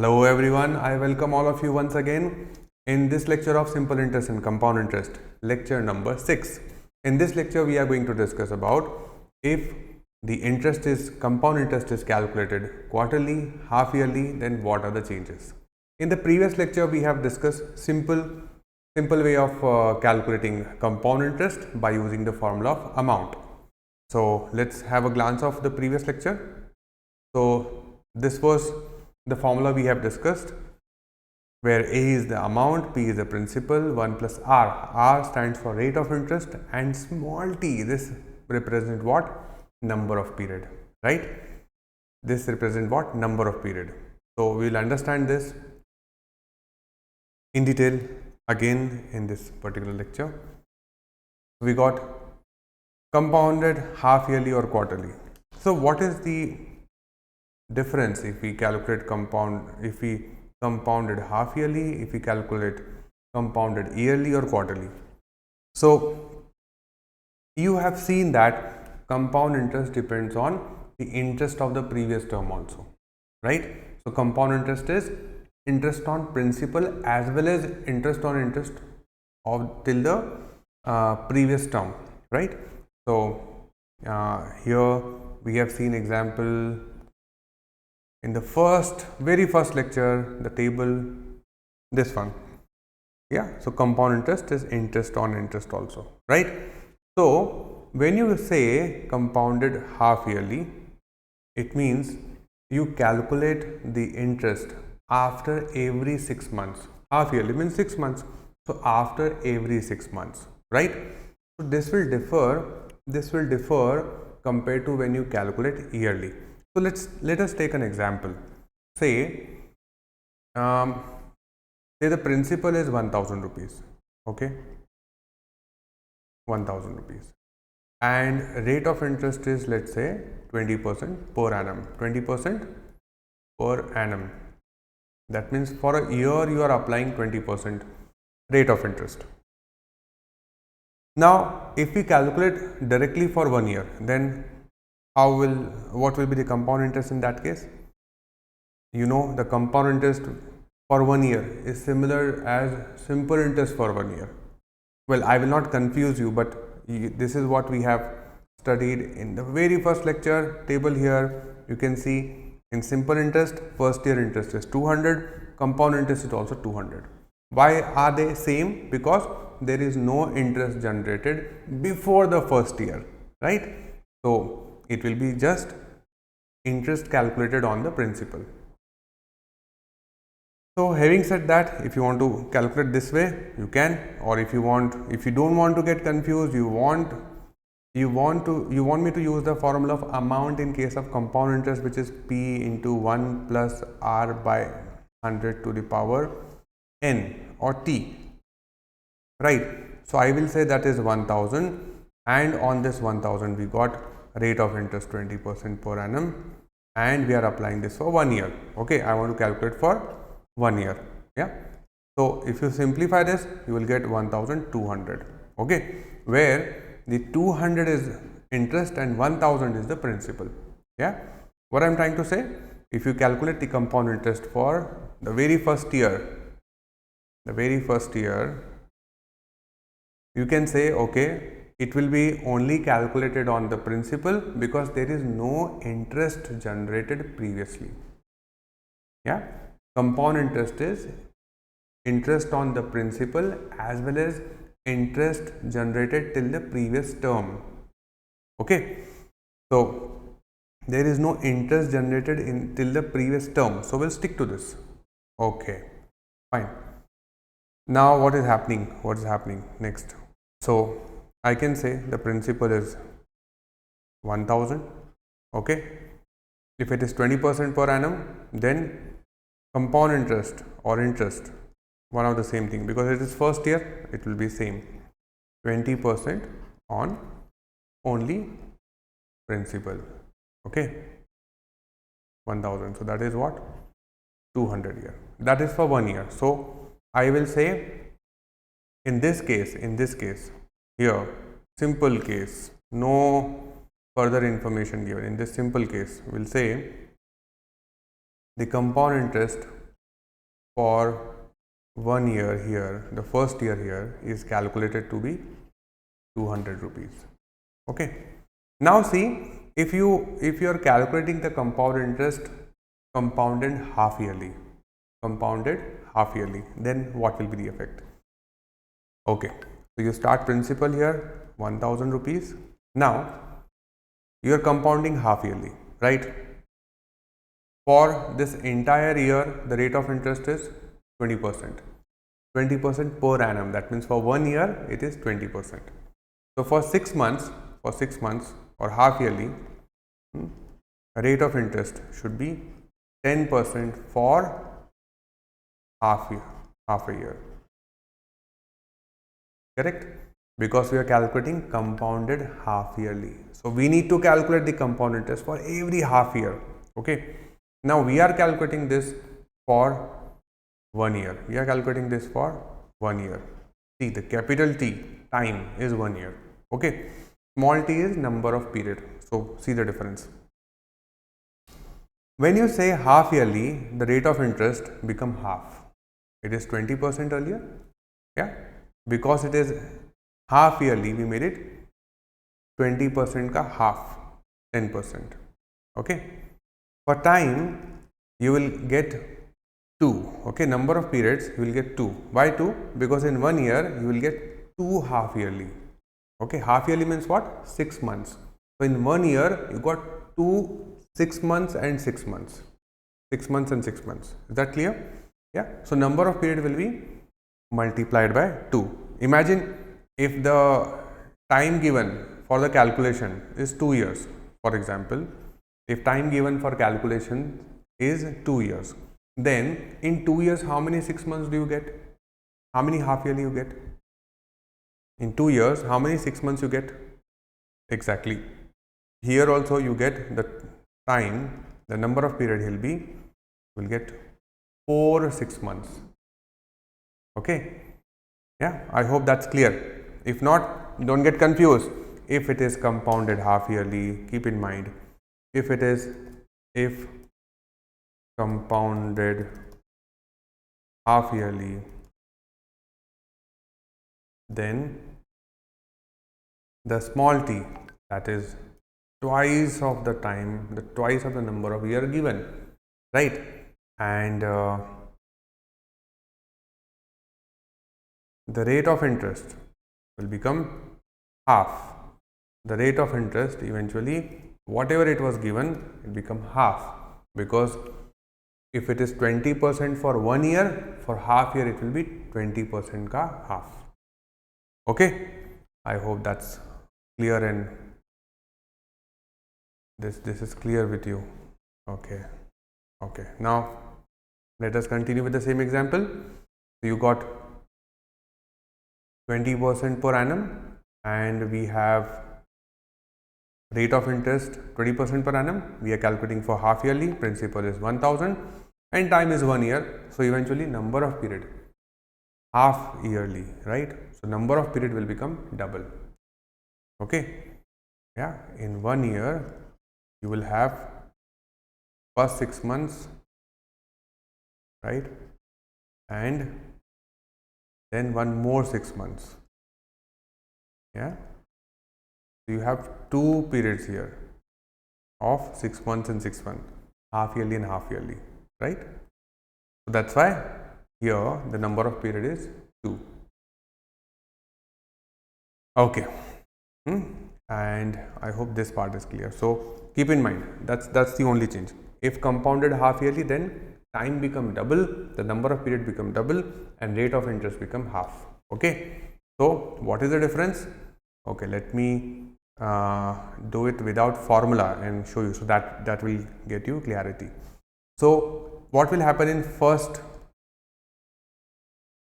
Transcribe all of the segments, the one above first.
Hello everyone, I welcome all of you once again in this lecture of simple interest and compound interest, lecture number 6. In this lecture we are going to discuss about if the compound interest is calculated quarterly, half yearly, then what are the changes. In the previous lecture we have discussed simple way of calculating compound interest by using the formula of amount. So let's have a glance of the previous lecture. So this was the formula we have discussed, where A is the amount, P is the principal, 1 plus R. R stands for rate of interest and small t, this represents what? Number of period, right? This represents what? Number of period. So we will understand this in detail again in this particular lecture. We got compounded half yearly or quarterly. So what is the difference if we calculate compounded half yearly, if we calculate compounded yearly or quarterly? So you have seen that compound interest depends on the interest of the previous term also, right? So compound interest is interest on principal as well as interest on interest of till the previous term, right? So here we have seen example in the very first lecture, the table, this one. Yeah, so compound interest is interest on interest also, right? So when you say compounded half yearly, it means you calculate the interest after every 6 months. Half yearly means 6 months. So after every 6 months, right? So this will differ compared to when you calculate yearly. So let us take an example. Say the principal is 1000 rupees, okay, 1000 rupees, and rate of interest is, let's say, 20% per annum. 20% per annum. That means for a year you are applying 20% rate of interest. Now if we calculate directly for 1 year, then what will be the compound interest in that case? You know, the compound interest for 1 year is similar as simple interest for 1 year. Well, I will not confuse you, but this is what we have studied in the very first lecture. Table here you can see, in simple interest, first year interest is 200, compound interest is also 200. Why are they same? Because there is no interest generated before the first year, right? So it will be just interest calculated on the principal. So having said that, if you want to calculate this way, you can, or if you don't want to get confused, you want me to use the formula of amount in case of compound interest, which is P into 1 plus R by 100 to the power N or T, right? So I will say that is 1000, and on this 1000 we got rate of interest 20% per annum, and we are applying this for 1 year. Okay, I want to calculate for 1 year. Yeah, so if you simplify this, you will get 1200. Okay, where the 200 is interest and 1000 is the principal. Yeah, what I am trying to say, if you calculate the compound interest for the very first year, you can say, okay, it will be only calculated on the principal because there is no interest generated previously. Yeah, compound interest is interest on the principal as well as interest generated till the previous term. Okay, so there is no interest generated till the previous term, so we'll stick to this. Okay, fine. Now what is happening next? So I can say the principal is 1000. Okay, if it is 20% per annum, then compound interest or interest, one of the same thing, because it is first year, it will be same, 20% on only principal. Okay, 1000, so that is what, 200 year. That is for 1 year. So I will say in this case here, simple case, no further information given. In this simple case, we will say the compound interest for 1 year here, the first year here is calculated to be 200 rupees. Okay. Now see, if you are calculating the compound interest compounded half yearly, then what will be the effect? Okay. So you start principal here 1000 rupees. Now you are compounding half yearly, right? For this entire year, the rate of interest is 20%. 20% per annum. That means for 1 year, it is 20%. So for 6 months, or half yearly, rate of interest should be 10% for half a year. Correct? Because we are calculating compounded half yearly. So we need to calculate the compound interest for every half year. Okay. Now we are calculating this for 1 year. We are calculating this for 1 year. See, the capital T, time, is 1 year. Okay. Small t is number of period. So see the difference. When you say half yearly, the rate of interest become half. It is 20% earlier. Yeah. Because it is half yearly, we made it 20% ka half, 10%. Okay. For time, you will get 2. Okay. Number of periods, you will get 2. Why 2? Because in 1 year, you will get 2 half yearly. Okay. Half yearly means what? 6 months. So in 1 year, you got 2 6 months and 6 months. 6 months and 6 months. Is that clear? Yeah. So number of period will be multiplied by 2. Imagine if the time given for the calculation is 2 years. For example, if time given for calculation is 2 years, then in 2 years, how many 6 months do you get? How many half yearly you get? In 2 years, how many 6 months you get? Exactly. Here also you get the time, the number of period will get 4 6 months. Okay. Yeah, I hope that's clear. If not, don't get confused. If it is compounded half yearly, keep in mind, if compounded half yearly, then the small t, that is twice of the time, twice of the number of year given, right? And the rate of interest will become half. The rate of interest eventually, whatever it was given, it become half, because if it is 20% for 1 year, for half year it will be 20% ka half. Okay, I hope that's clear and this is clear with you. Okay. Okay, now let us continue with the same example. So you got 20% per annum and we have rate of interest 20% per annum. We are calculating for half yearly, principal is 1000 and time is 1 year. So eventually number of period half yearly, right? So number of period will become double. Okay. Yeah, in 1 year you will have first 6 months, right, and then one more 6 months. Yeah, so you have 2 periods here of 6 months and 6 months, half yearly and half yearly, right? So that's why here the number of period is 2. Okay. And I hope this part is clear. So keep in mind, that's the only change. If compounded half yearly, then time become double, the number of period become double and rate of interest become half. Okay. So what is the difference? Okay, let me do it without formula and show you, so that will get you clarity. So what will happen in first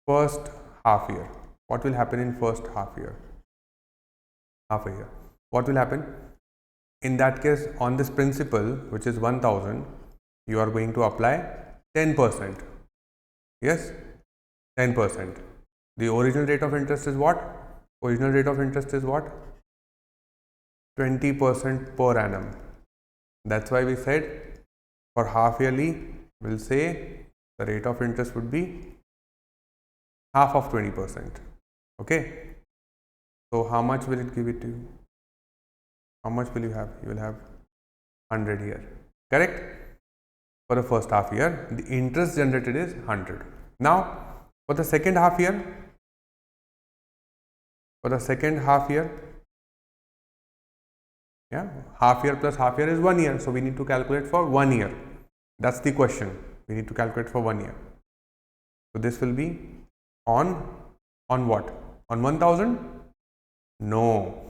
half year? What will happen in first half year? Half a year. What will happen? In that case, on this principal, which is 1000, you are going to apply 10%. Yes, 10%. The original rate of interest is what? Original rate of interest is what? 20% per annum. That's why we said for half yearly, we'll say the rate of interest would be half of 20%. Okay. So how much will it give it to you? How much will you have? You will have 100 here. Correct? For the first half year, the interest generated is 100. Now, for the second half year, yeah, half year plus half year is 1 year. So we need to calculate for 1 year. That's the question. We need to calculate for 1 year. So this will be on what? On 1000? No.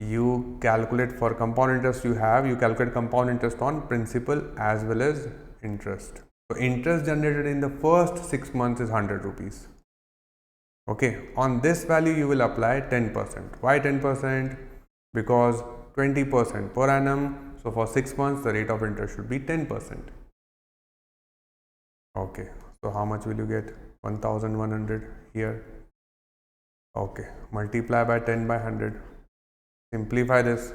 You calculate for compound interest you calculate compound interest on principal as well as interest. So interest generated in the first 6 months is 100 rupees. Okay, on this value you will apply 10%. Why 10%? Because 20% per annum. So for 6 months the rate of interest should be 10%. Okay, so how much will you get? 1100 here. Okay, multiply by 10 by 100. Simplify this.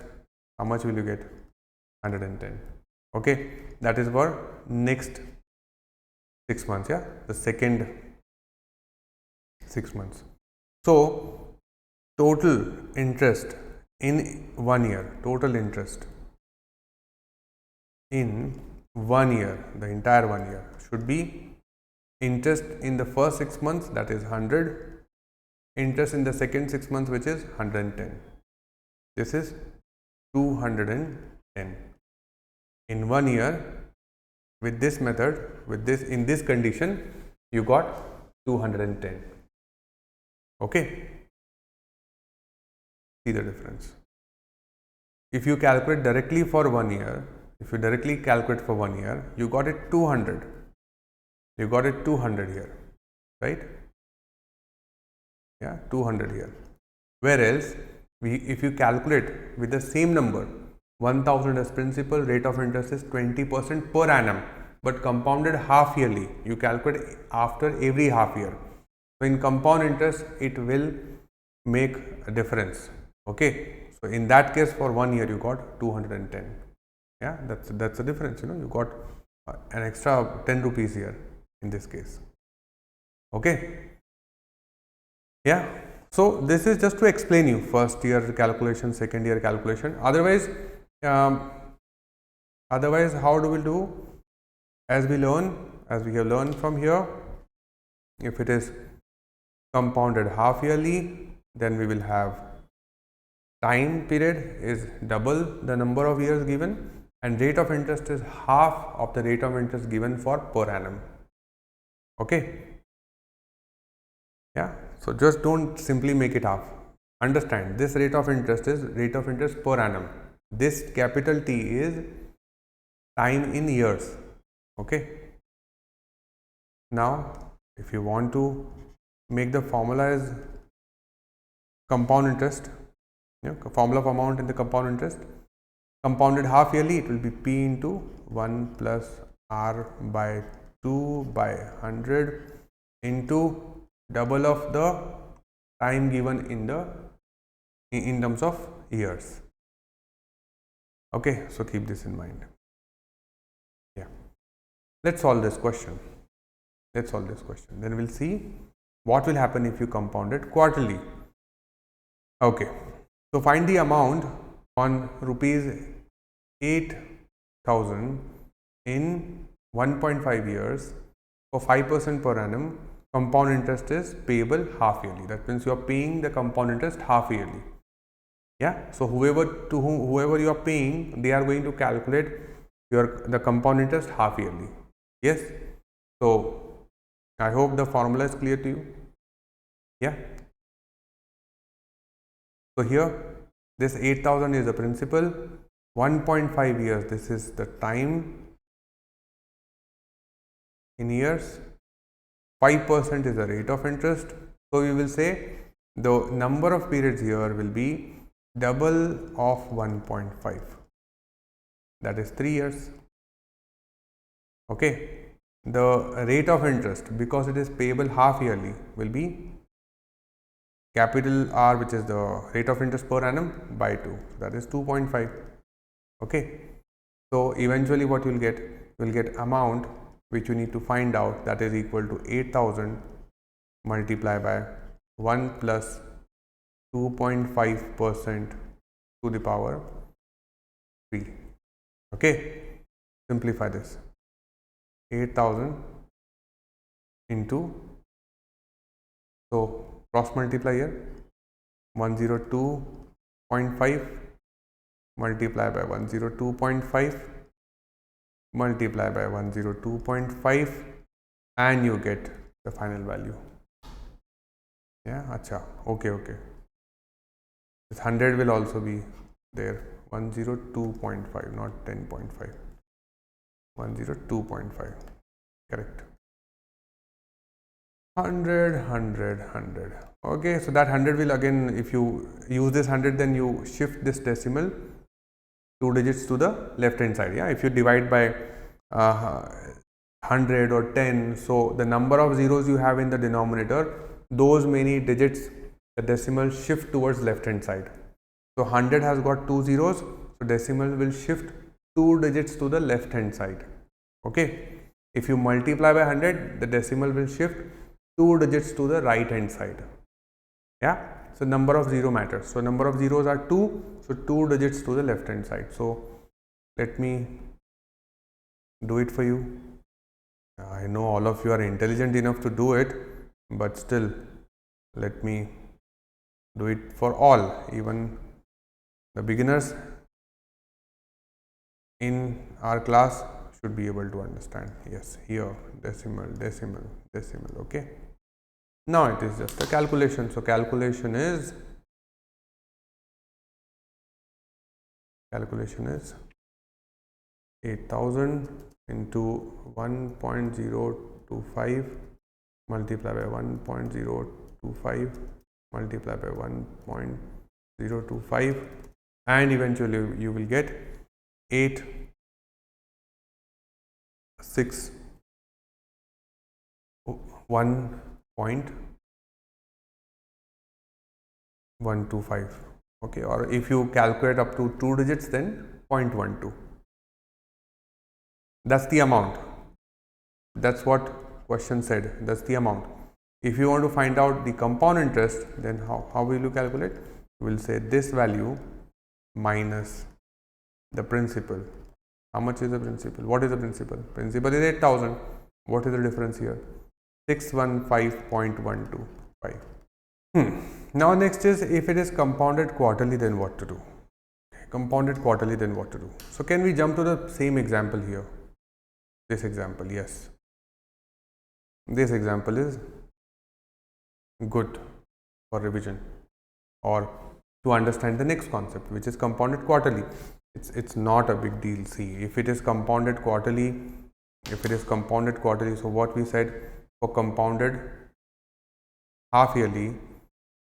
How much will you get? 110. Okay, that is for next 6 months. Yeah, the second 6 months. So total interest in 1 year, total interest in 1 year, the entire 1 year should be interest in the first 6 months, that is 100, interest in the second 6 months, which is 110. This is 210 in 1 year. With this method, in this condition, you got 210. Okay, see the difference. If you calculate directly for 1 year, you got it 200. You got it 200 here, right? Yeah, 200 here. Whereas if you calculate with the same number, 1000 as principal, rate of interest is 20% per annum, but compounded half yearly. You calculate after every half year. So in compound interest, it will make a difference. Okay. So in that case, for 1 year, you got 210. Yeah, that's the difference. You got an extra 10 rupees here in this case. Okay. Yeah. So this is just to explain you first year calculation, second year calculation. Otherwise, how do we do? As we have learned from here, if it is compounded half yearly, then we will have time period is double the number of years given, and rate of interest is half of the rate of interest given for per annum. Okay. Yeah. So just don't simply make it half. Understand, this rate of interest is rate of interest per annum. This capital T is time in years. Okay. Now, if you want to make the formula as compound interest, formula of amount in the compound interest, compounded half yearly, it will be P into 1 plus R by 2 by 100 into double of the time given in terms of years. Okay, so keep this in mind. Yeah, let's solve this question. Then we'll see what will happen if you compound it quarterly. Okay, so find the amount on rupees 8,000 in 1.5 years for 5% per annum. Compound interest is payable half yearly. That means you are paying the compound interest half yearly. Yeah. So whoever you are paying, they are going to calculate the compound interest half yearly. Yes. So I hope the formula is clear to you. Yeah. So here this 8,000 is the principal. 1.5 years. This is the time in years. 5% is the rate of interest. So we will say the number of periods here will be double of 1.5. That is 3 years. Okay. The rate of interest, because it is payable half yearly, will be capital R, which is the rate of interest per annum, by 2. That is 2.5. Okay. So eventually what you will get amount which you need to find out, that is equal to 8000 multiplied by 1 plus 2.5% to the power 3. Okay, simplify this. 8000 into, so cross multiply here, 102.5 multiply by 102.5 multiply by 102.5 and you get the final value. Yeah, acha, okay. This 100 will also be there, 102.5, not 10.5, 102.5, correct. 100. Okay, so that 100 will again, if you use this 100, then you shift this decimal 2 digits to the left hand side. Yeah, if you divide by 100 or 10, so the number of zeros you have in the denominator, those many digits, the decimal shift towards left hand side. So 100 has got 2 zeros, so decimal will shift 2 digits to the left hand side. Okay, if you multiply by 100, the decimal will shift 2 digits to the right hand side. Yeah, so number of zero matters. So number of zeros are 2, so 2 digits to the left hand side. So let me do it for you. I know all of you are intelligent enough to do it, but still let me do it for all, even the beginners in our class should be able to understand. Yes, here decimal. Okay, now it is just a calculation. So calculation is 8000 into 1.025 multiply by 1.025 multiply by 1.025 and eventually you will get 861.125. Okay, or if you calculate up to 2 digits, then 0.12. That's the amount. That's what question said. That's the amount. If you want to find out the compound interest, then how will you calculate? You will say this value minus the principal. How much is the principal? What is the principal? Principal is 8000. What is the difference here? 615.125. Now next is, if it is compounded quarterly, then what to do? Compounded quarterly, then what to do? So can we jump to the same example here? This example, yes. This example is good for revision or to understand the next concept, which is compounded quarterly. It's not a big deal. See, if it is compounded quarterly, so what we said, for compounded half yearly,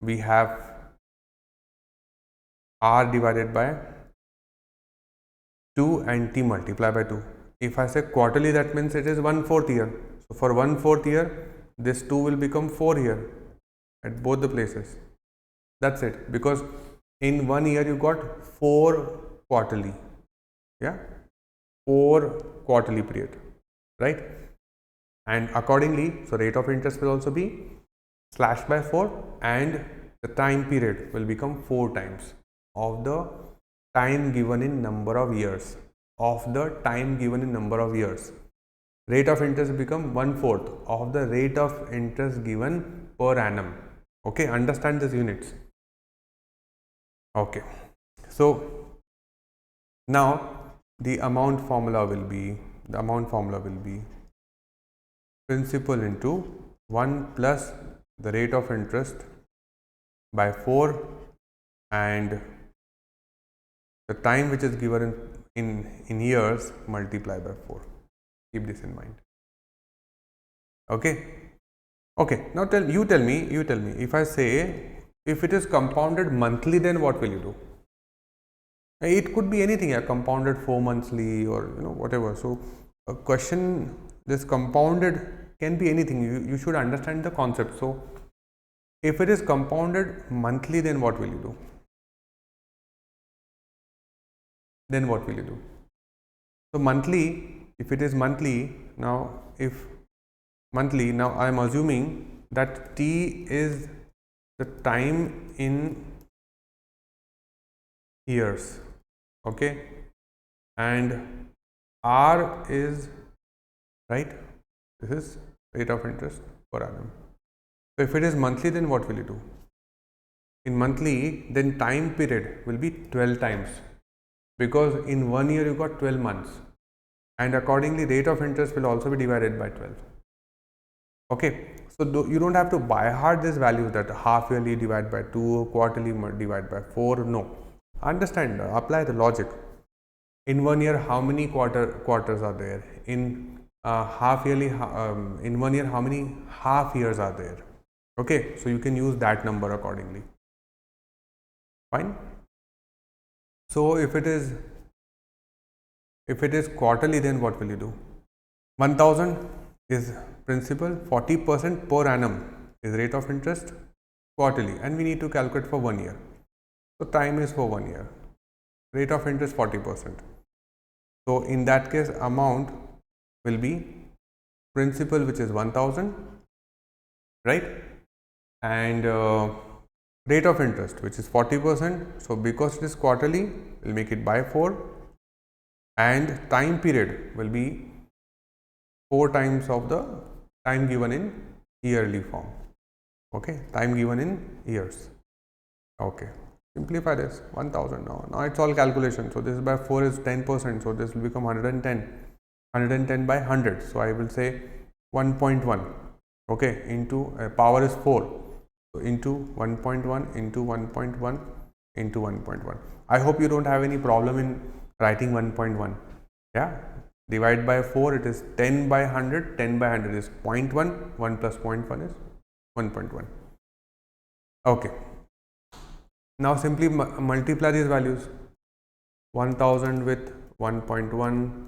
we have R divided by 2 and T multiplied by 2. If I say quarterly, that means it is 1/4 year. So for 1/4 year, this 2 will become 4 here at both the places. That's it, because in 1 year you got 4 quarterly. Yeah, 4 quarterly period, right? And accordingly, so rate of interest will also be slashed by 4 and the time period will become 4 times of the time given in number of years. Rate of interest become 1/4 of the rate of interest given per annum. Okay, understand these units. Okay, so now the amount formula will be principal into 1 plus the rate of interest by 4 and the time which is given in years multiplied by 4. Keep this in mind. Okay. Now tell me, if I say, if it is compounded monthly, then what will you do? It could be anything, compounded 4 monthly or whatever. So a question, this compounded can be anything. You should understand the concept. So if it is compounded monthly, then what will you do? So monthly, if it is monthly, now if monthly, now I am assuming that T is the time in years, okay, and R is, right, this is rate of interest per annum. So if it is monthly, then what will you do? In monthly, then time period will be 12 times, because in 1 year you got 12 months, and accordingly rate of interest will also be divided by 12. Okay, so you don't have to by heart this value that half yearly divide by 2, quarterly divide by 4. No, understand, apply the logic. In 1 year, how many quarters are there? In half yearly, in 1 year, how many half years are there? Okay, so you can use that number accordingly. Fine. So if it is quarterly, then what will you do? 1000 is principal, 40% per annum is rate of interest quarterly, and we need to calculate for 1 year. So time is for 1 year. Rate of interest 40%. So in that case, amount will be principal, which is 1000, right, and rate of interest, which is 40%. So because it is quarterly, we'll make it by 4, and time period will be 4 times of the time given in yearly form. Okay, time given in years. Okay, simplify this. 1000 now it's all calculation. So this by 4 is 10%, so this will become 110 by 100. So I will say 1.1, okay, into power is 4, so into 1.1 into 1.1 into 1.1. I hope you don't have any problem in writing 1.1. yeah, divide by 4, it is 10 by 100. 10 by 100 is 0.1. 1 plus 0.1 is 1.1. okay, now simply multiply these values. 1000 with 1.1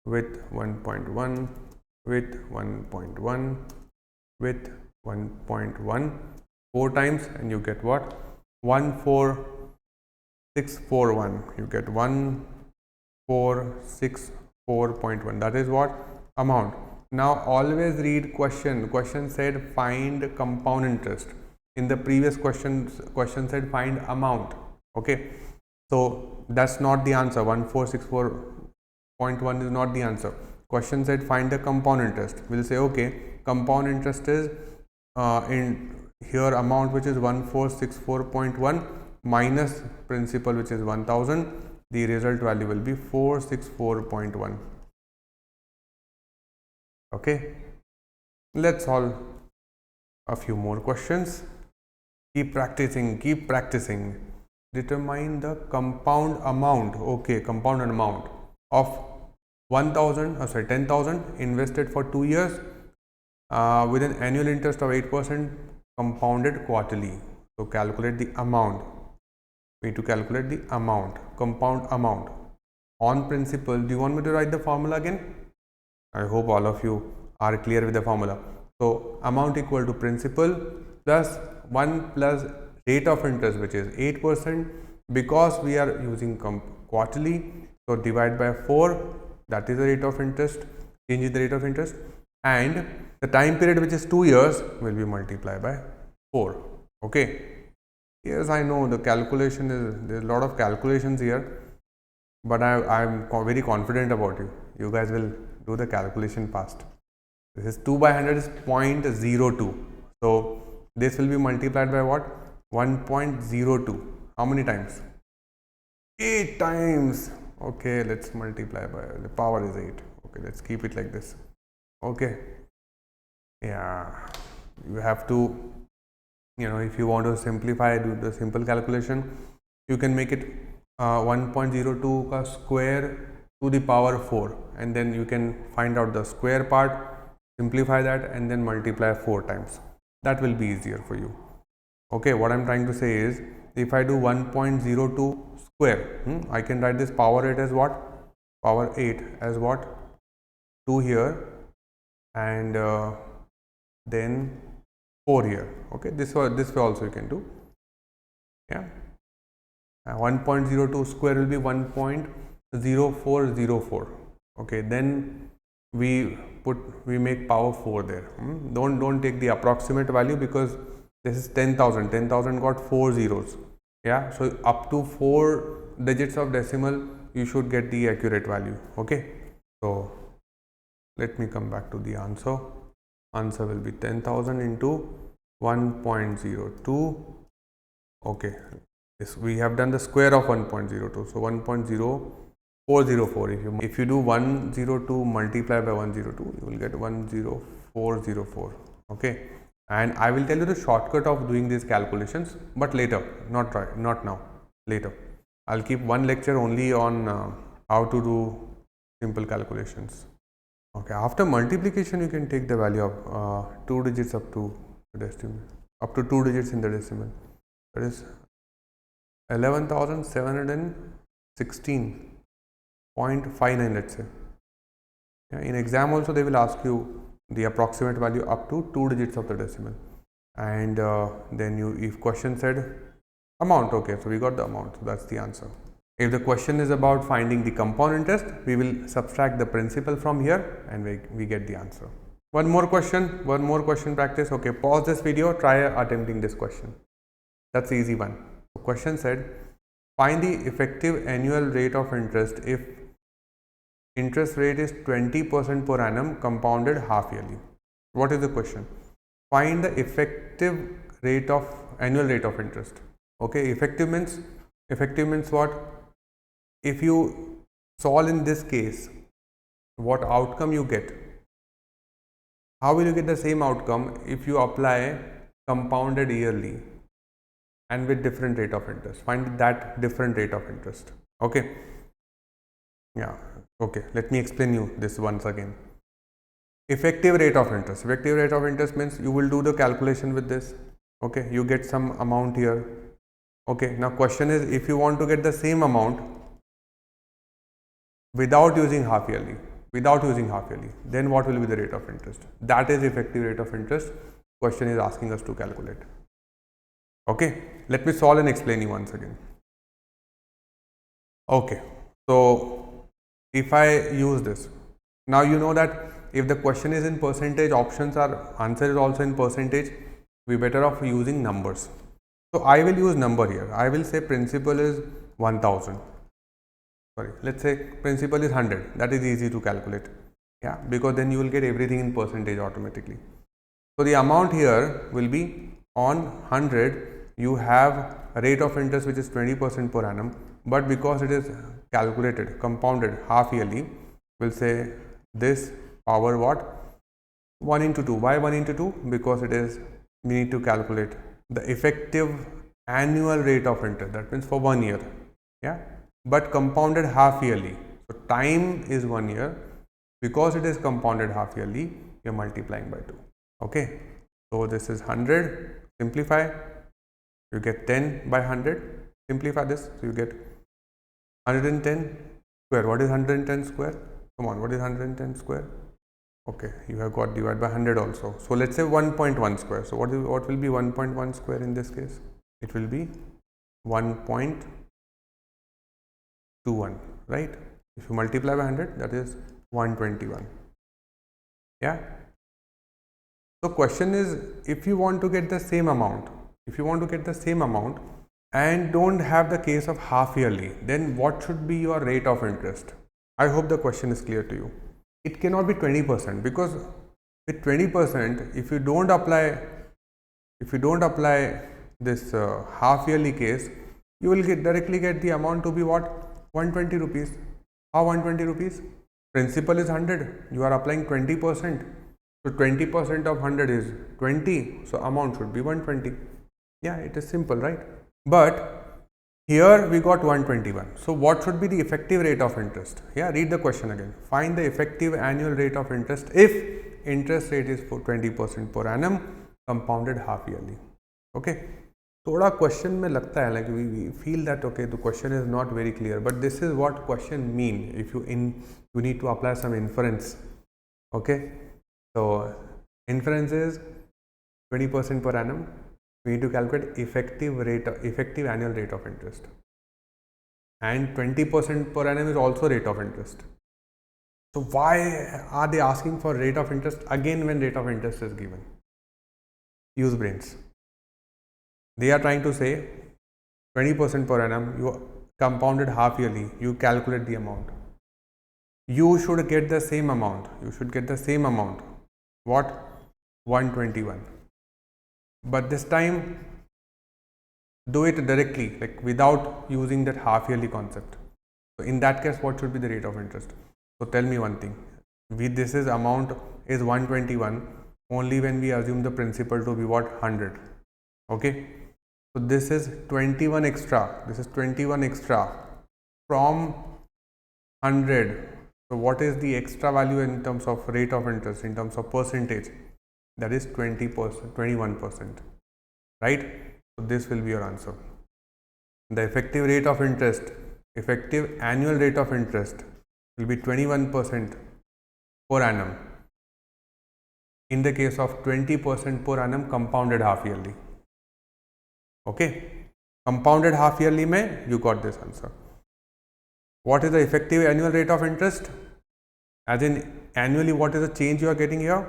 with 1.1 with 1.1 with 1.1 4 times, and you get what? 14641. You get 1464.1. that is what? Amount. Now always read question. Question said find compound interest. In the previous question said find amount. Okay, so that's not the answer. 1464.1 is not the answer. Question said find the compound interest. We'll say okay, compound interest is in here amount, which is 1464.1 minus principal, which is 1000. The result value will be 464.1. okay, let's solve a few more questions. Keep practicing. Determine the compound amount. Okay, compound amount of 10,000 invested for 2 years with an annual interest of 8% compounded quarterly. So calculate the amount. We need to calculate the amount, compound amount on principal. Do you want me to write the formula again? I hope all of you are clear with the formula. So amount equal to principal plus 1 plus rate of interest, which is 8%. Because we are using quarterly, so divide by 4, that is the rate of interest, change in the rate of interest, and the time period, which is 2 years, will be multiplied by 4. okay, yes, I know the calculation is, there's a lot of calculations here, but I'm very confident about you. You guys will do the calculation fast. This is 2 by 100 is 0.02. So this will be multiplied by what? 1.02. How many times? 8 times. Okay, let's multiply by, the power is 8. Okay, let's keep it like this. Okay, yeah, you have to, if you want to simplify, do the simple calculation, you can make it 1.02 ka square to the power 4, and then you can find out the square part, simplify that, and then multiply 4 times. That will be easier for you. Okay, what I'm trying to say is, if I do 1.02 square, I can write this power 8 as what? Power 8 as what? 2 here, and then 4 here. Okay, this way also you can do. Yeah, 1.02 square will be 1.0404. okay, then we make power 4 there. Don't take the approximate value, because this is 10,000. 10,000 got 4 zeros. Yeah, so up to 4 digits of decimal you should get the accurate value. Okay, so let me come back to the answer. Answer will be 10,000 into 1.02. okay, this we have done the square of 1.02, so 1.0404. If you do 102 multiplied by 102, you will get 10404. okay, and I will tell you the shortcut of doing these calculations, but later, not now, later. I'll keep one lecture only on how to do simple calculations. Okay, after multiplication you can take the value of 2 digits up to the decimal, up to 2 digits in the decimal. That is 11,716.59, let's say. Yeah, in exam also they will ask you the approximate value up to 2 digits of the decimal, and then if question said amount, okay, so we got the amount, so that's the answer. If the question is about finding the compound interest, we will subtract the principal from here and we get the answer. One more question practice. Okay, pause this video, try attempting this question. That's the easy one. The question said, find the effective annual rate of interest if interest rate is 20% per annum compounded half yearly. What is the question? Find the effective annual rate of interest. Okay, effective means what? If you solve in this case, what outcome you get? How will you get the same outcome if you apply compounded yearly and with different rate of interest? Find that different rate of interest. Okay, yeah, okay, let me explain you this once again. Effective rate of interest means you will do the calculation with this. Okay, you get some amount here. Okay, now question is, if you want to get the same amount without using half yearly, then what will be the rate of interest? That is effective rate of interest question is asking us to calculate. Okay, let me solve and explain you once again. Okay, so if I use this, now you know that if the question is in percentage, answer is also in percentage, we better off using numbers. So I will use number here. I will say principal is 1000. Sorry, let's say principal is 100. That is easy to calculate. Yeah, because then you will get everything in percentage automatically. So the amount here will be on 100. You have a rate of interest which is 20% per annum, but because it is calculated, compounded half yearly, we'll say this power what? 1 into 2. Why 1 into 2? Because we need to calculate the effective annual rate of interest. That means for 1 year. Yeah, but compounded half yearly. So time is 1 year. Because it is compounded half yearly, you are multiplying by 2. Okay, so this is 100. Simplify. You get 10 by 100. Simplify this. So you get 110 square. What is 110 square? Come on, what is 110 square? Okay, you have got divided by 100 also. So let's say 1.1 square. So what will be 1.1 square in this case? It will be 1.21, right? If you multiply by 100, that is 121. Yeah. So question is, if you want to get the same amount, and don't have the case of half yearly, then what should be your rate of interest? I hope the question is clear to you. It cannot be 20%, because with 20%, if you don't apply this half yearly case, you will directly get the amount to be what? 120 rupees. How 120 rupees? Principal is 100. You are applying 20%. So 20% of 100 is 20. So amount should be 120. Yeah, it is simple, right? But here we got 121. So what should be the effective rate of interest? Yeah, read the question again. Find the effective annual rate of interest if interest rate is for 20% per annum compounded half yearly. Okay. थोड़ा question में लगता है, like we feel that okay, the question is not very clear, but this is what question mean. If you need to apply some inference. Okay, so inference is 20% per annum. We need to calculate effective annual rate of interest, and 20% per annum is also rate of interest. So why are they asking for rate of interest again when rate of interest is given? Use brains. They are trying to say 20% per annum, you compounded half yearly, you calculate the amount. You should get the same amount. You should get the same amount. What? 121. But this time, do it directly, like without using that half yearly concept. So in that case, what should be the rate of interest? So tell me one thing. This is amount is 121 only when we assume the principal to be what? 100. Okay. So this is 21 extra. This is 21 extra from 100. So what is the extra value in terms of rate of interest, in terms of percentage? That is 20%, 21%, right? So this will be your answer. The effective rate of interest, effective annual rate of interest will be 21% per annum. In the case of 20% per annum compounded half yearly. Okay, compounded half yearly mein you got this answer. What is the effective annual rate of interest? As in annually, what is the change you are getting here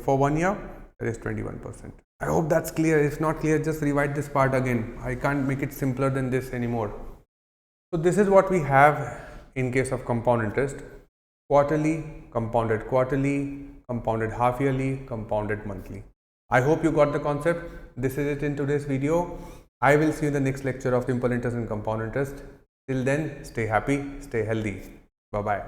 for 1 year? That is 21%. I hope that's clear. If not clear, just rewrite this part again. I can't make it simpler than this anymore. So this is what we have in case of compound interest: quarterly, compounded half yearly, compounded monthly. I hope you got the concept. This is it in today's video. I will see you in the next lecture of simple interest and compound interest. Till then, stay happy, stay healthy. Bye bye.